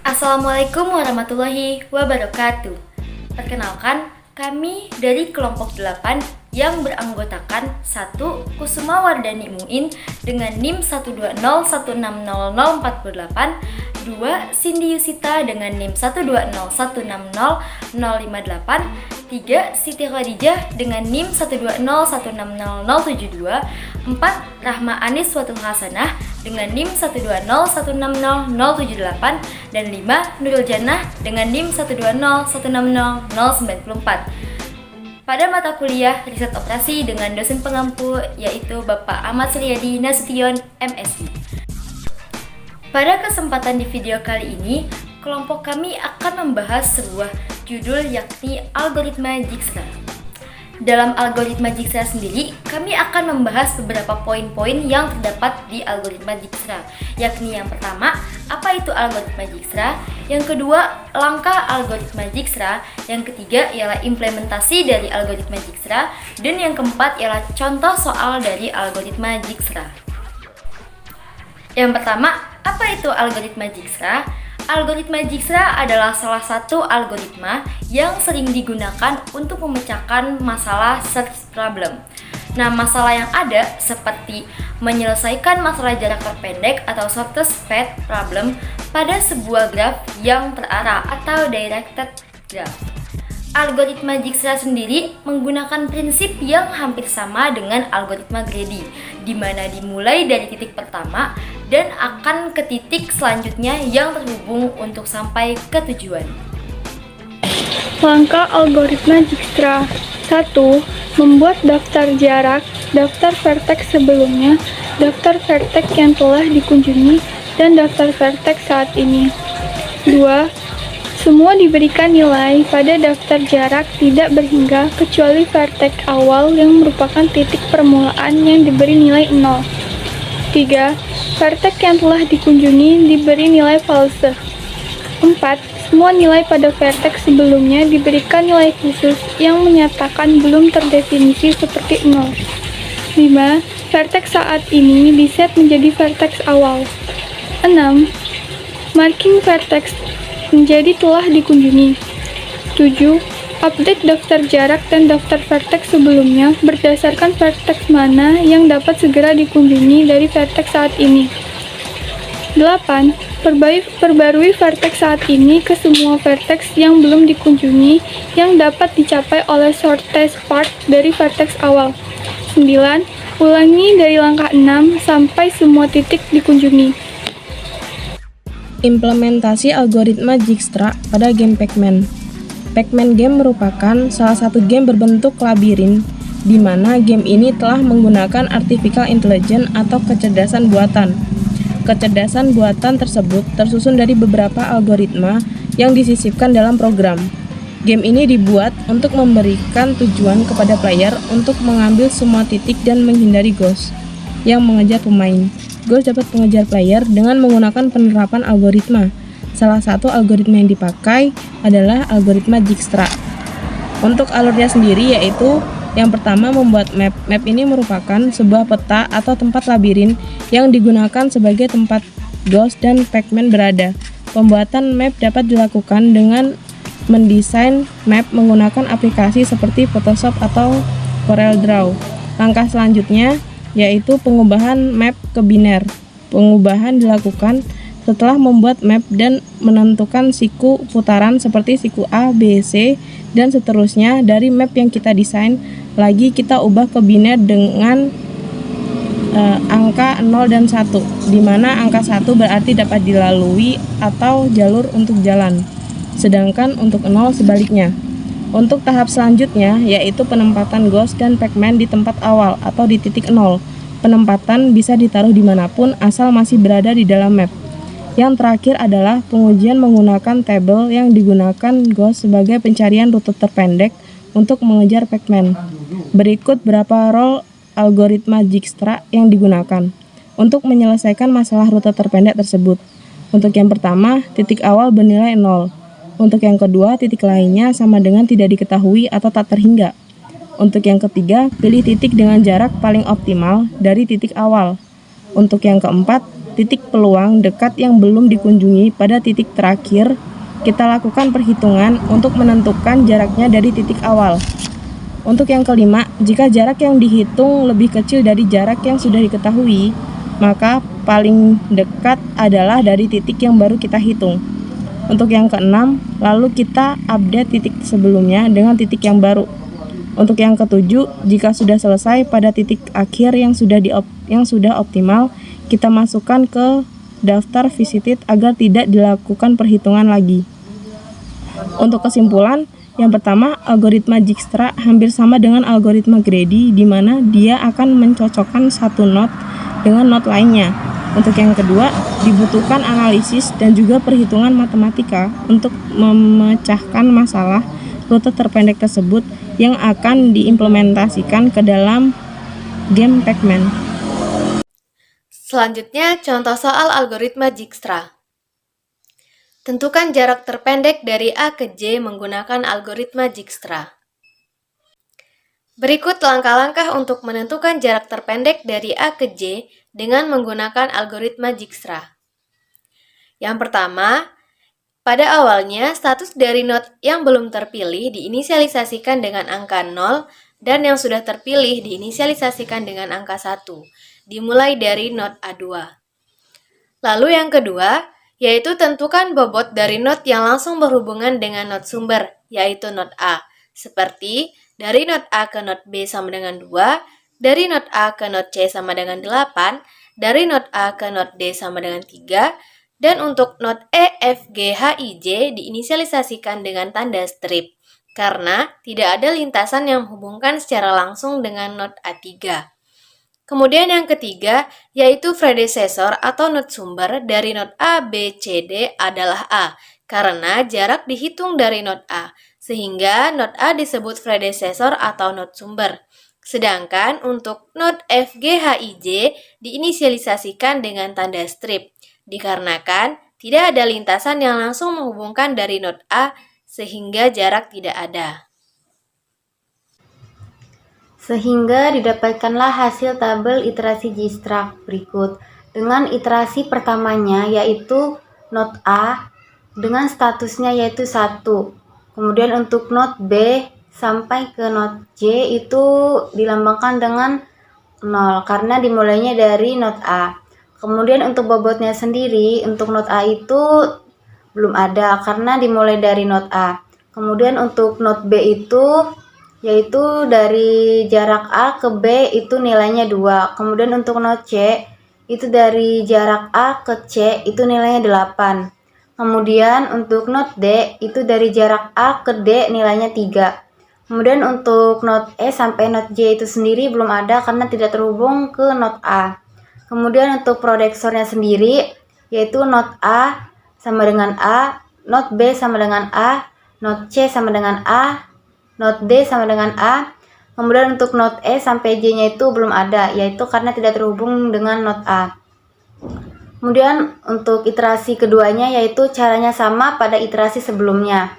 Assalamualaikum warahmatullahi wabarakatuh. Perkenalkan, kami dari kelompok 8 yang beranggotakan 1. Kusuma Wardani Muin dengan NIM 120160048, 2. Cindy Yusita dengan NIM 120160058, 3. Siti Khadijah dengan NIM 120160072, 4. Rahma Anis Watul Hasanah dengan NIM 120160078, dan 5. Nurul Jannah dengan NIM 120160094. Pada mata kuliah riset operasi dengan dosen pengampu yaitu Bapak Ahmad Suryadi Nasution, MSI. Pada kesempatan di video kali ini, kelompok kami akan membahas sebuah judul yakni algoritma Dijkstra. Dalam algoritma Dijkstra sendiri, kami akan membahas beberapa poin-poin yang terdapat di algoritma Dijkstra, yakni yang pertama, apa itu algoritma Dijkstra, yang kedua, langkah algoritma Dijkstra, yang ketiga ialah implementasi dari algoritma Dijkstra, dan yang keempat ialah contoh soal dari algoritma Dijkstra. Yang pertama, apa itu algoritma Dijkstra? Algoritma Dijkstra adalah salah satu algoritma yang sering digunakan untuk memecahkan masalah search problem. Nah, masalah yang ada seperti menyelesaikan masalah jarak terpendek atau shortest path problem pada sebuah graf yang terarah atau directed graph. Algoritma Dijkstra sendiri menggunakan prinsip yang hampir sama dengan algoritma greedy, di mana dimulai dari titik pertama dan akan ke titik selanjutnya yang terhubung untuk sampai ke tujuan. Langkah algoritma Dijkstra. 1. Membuat daftar jarak, daftar vertex sebelumnya, daftar vertex yang telah dikunjungi, dan daftar vertex saat ini. 2. Semua diberikan nilai pada daftar jarak tidak berhingga kecuali vertex awal yang merupakan titik permulaan yang diberi nilai 0. 3. Vertex yang telah dikunjungi diberi nilai false. 4. Semua nilai pada vertex sebelumnya diberikan nilai khusus yang menyatakan belum terdefinisi seperti 0. 5. Vertex saat ini diset menjadi vertex awal. 6. Marking vertex menjadi telah dikunjungi. 7. Update daftar jarak dan daftar vertex sebelumnya berdasarkan vertex mana yang dapat segera dikunjungi dari vertex saat ini. 8. Perbarui vertex saat ini ke semua vertex yang belum dikunjungi yang dapat dicapai oleh shortest path dari vertex awal. 9. Ulangi dari langkah 6 sampai semua titik dikunjungi. Implementasi algoritma Dijkstra pada game Pac-Man. Pac-Man game merupakan salah satu game berbentuk labirin, di mana game ini telah menggunakan artificial intelligence atau kecerdasan buatan. Kecerdasan buatan tersebut tersusun dari beberapa algoritma yang disisipkan dalam program. Game ini dibuat untuk memberikan tujuan kepada player untuk mengambil semua titik dan menghindari ghost yang mengejar pemain. Ghost dapat mengejar player dengan menggunakan penerapan algoritma. Salah satu algoritma yang dipakai adalah algoritma Dijkstra. Untuk alurnya sendiri yaitu yang pertama membuat map. Map ini merupakan sebuah peta atau tempat labirin yang digunakan sebagai tempat ghost dan Pac-Man berada. Pembuatan map dapat dilakukan dengan mendesain map menggunakan aplikasi seperti Photoshop atau CorelDRAW. Langkah selanjutnya yaitu pengubahan map ke biner. Pengubahan dilakukan setelah membuat map dan menentukan siku putaran seperti siku A, B, C, dan seterusnya dari map yang kita desain. Lagi kita ubah ke biner dengan angka 0 dan 1, di mana angka 1 berarti dapat dilalui atau jalur untuk jalan, sedangkan untuk 0 sebaliknya. Untuk tahap selanjutnya yaitu penempatan ghost dan Pac-Man di tempat awal atau di titik 0. Penempatan bisa ditaruh dimanapun asal masih berada di dalam map. Yang terakhir adalah pengujian menggunakan tabel yang digunakan ghost sebagai pencarian rute terpendek untuk mengejar Pac-Man. Berikut beberapa role algoritma Dijkstra yang digunakan untuk menyelesaikan masalah rute terpendek tersebut. Untuk yang pertama, titik awal bernilai 0. Untuk yang kedua, titik lainnya sama dengan tidak diketahui atau tak terhingga. Untuk yang ketiga, pilih titik dengan jarak paling optimal dari titik awal. Untuk yang keempat, titik peluang dekat yang belum dikunjungi pada titik terakhir, kita lakukan perhitungan untuk menentukan jaraknya dari titik awal. Untuk yang kelima, jika jarak yang dihitung lebih kecil dari jarak yang sudah diketahui, maka paling dekat adalah dari titik yang baru kita hitung. Untuk yang keenam, lalu kita update titik sebelumnya dengan titik yang baru. Untuk yang ketujuh, jika sudah selesai pada titik akhir yang sudah optimal, kita masukkan ke daftar visited agar tidak dilakukan perhitungan lagi. Untuk kesimpulan, yang pertama, algoritma Dijkstra hampir sama dengan algoritma Grady, di mana dia akan mencocokkan satu node dengan node lainnya. Untuk yang kedua, dibutuhkan analisis dan juga perhitungan matematika untuk memecahkan masalah rute terpendek tersebut yang akan diimplementasikan ke dalam game Pac-Man. Selanjutnya, contoh soal algoritma Dijkstra. Tentukan jarak terpendek dari A ke J menggunakan algoritma Dijkstra. Berikut langkah-langkah untuk menentukan jarak terpendek dari A ke J dengan menggunakan algoritma Dijkstra. Yang pertama, pada awalnya status dari node yang belum terpilih diinisialisasikan dengan angka 0 dan yang sudah terpilih diinisialisasikan dengan angka 1. Dimulai dari node A2. Lalu yang kedua, yaitu tentukan bobot dari node yang langsung berhubungan dengan node sumber, yaitu node A. Seperti dari node A ke node B sama dengan 2, dari node A ke node C sama dengan 8, dari node A ke node D sama dengan 3, dan untuk node E, F, G, H, I, J diinisialisasikan dengan tanda strip, karena tidak ada lintasan yang menghubungkan secara langsung dengan node A3. Kemudian yang ketiga, yaitu predecessor atau node sumber dari node A, B, C, D adalah A, karena jarak dihitung dari node A, sehingga node A disebut predecessor atau node sumber. Sedangkan untuk node F, G, H, I, J diinisialisasikan dengan tanda strip, dikarenakan tidak ada lintasan yang langsung menghubungkan dari node A, sehingga jarak tidak ada. Sehingga didapatkanlah hasil tabel iterasi Dijkstra berikut. Dengan iterasi pertamanya yaitu node A dengan statusnya yaitu 1. Kemudian untuk node B sampai ke node J itu dilambangkan dengan 0 karena dimulainya dari node A. Kemudian untuk bobotnya sendiri untuk node A itu belum ada karena dimulai dari node A. Kemudian untuk node B itu yaitu dari jarak A ke B itu nilainya 2. Kemudian untuk node C itu dari jarak A ke C itu nilainya 8. Kemudian untuk node D itu dari jarak A ke D nilainya 3. Kemudian untuk node E sampai node J itu sendiri belum ada karena tidak terhubung ke node A. Kemudian untuk predeksornya sendiri yaitu node A sama dengan A, node B sama dengan A, node C sama dengan A, node D sama dengan A. Kemudian untuk node E sampai J-nya itu belum ada, yaitu karena tidak terhubung dengan node A. Kemudian untuk iterasi keduanya yaitu caranya sama pada iterasi sebelumnya.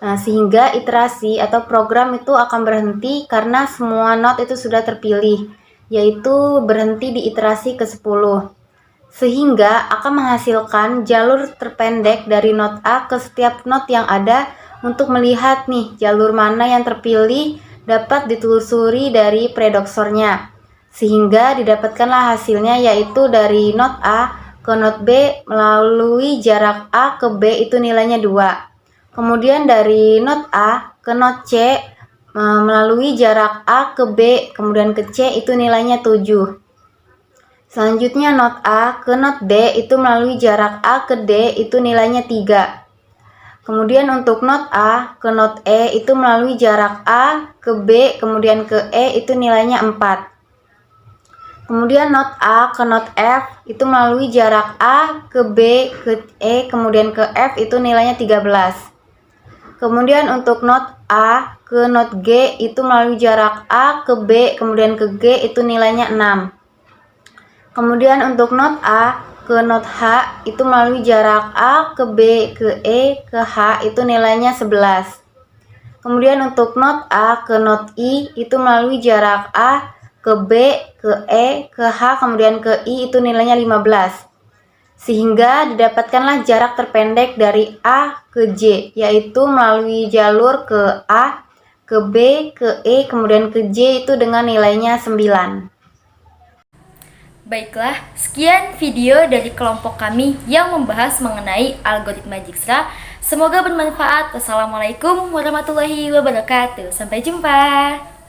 Nah, sehingga iterasi atau program itu akan berhenti karena semua node itu sudah terpilih, yaitu berhenti di iterasi ke-10. Sehingga akan menghasilkan jalur terpendek dari node A ke setiap node yang ada untuk melihat nih jalur mana yang terpilih dapat ditelusuri dari predeksornya. Sehingga didapatkanlah hasilnya yaitu dari node A ke node B melalui jarak A ke B itu nilainya 2. Kemudian dari node A ke node C melalui jarak A ke B kemudian ke C itu nilainya 7. Selanjutnya node A ke node D itu melalui jarak A ke D itu nilainya 3. Kemudian untuk node A ke node E itu melalui jarak A ke B kemudian ke E itu nilainya 4. Kemudian node A ke node F itu melalui jarak A ke B ke E kemudian ke F itu nilainya 13. Kemudian untuk node A ke node G itu melalui jarak A ke B kemudian ke G itu nilainya 6. Kemudian untuk node A ke node H itu melalui jarak A ke B ke E ke H itu nilainya 11. Kemudian untuk node A ke node I itu melalui jarak A ke B ke E ke H kemudian ke I itu nilainya 15. sehingga didapatkanlah jarak terpendek dari A ke J, yaitu melalui jalur ke A, ke B, ke E, kemudian ke J itu dengan nilainya 9. Baiklah, sekian video dari kelompok kami yang membahas mengenai algoritma Dijkstra. Semoga bermanfaat. Wassalamualaikum warahmatullahi wabarakatuh. Sampai jumpa.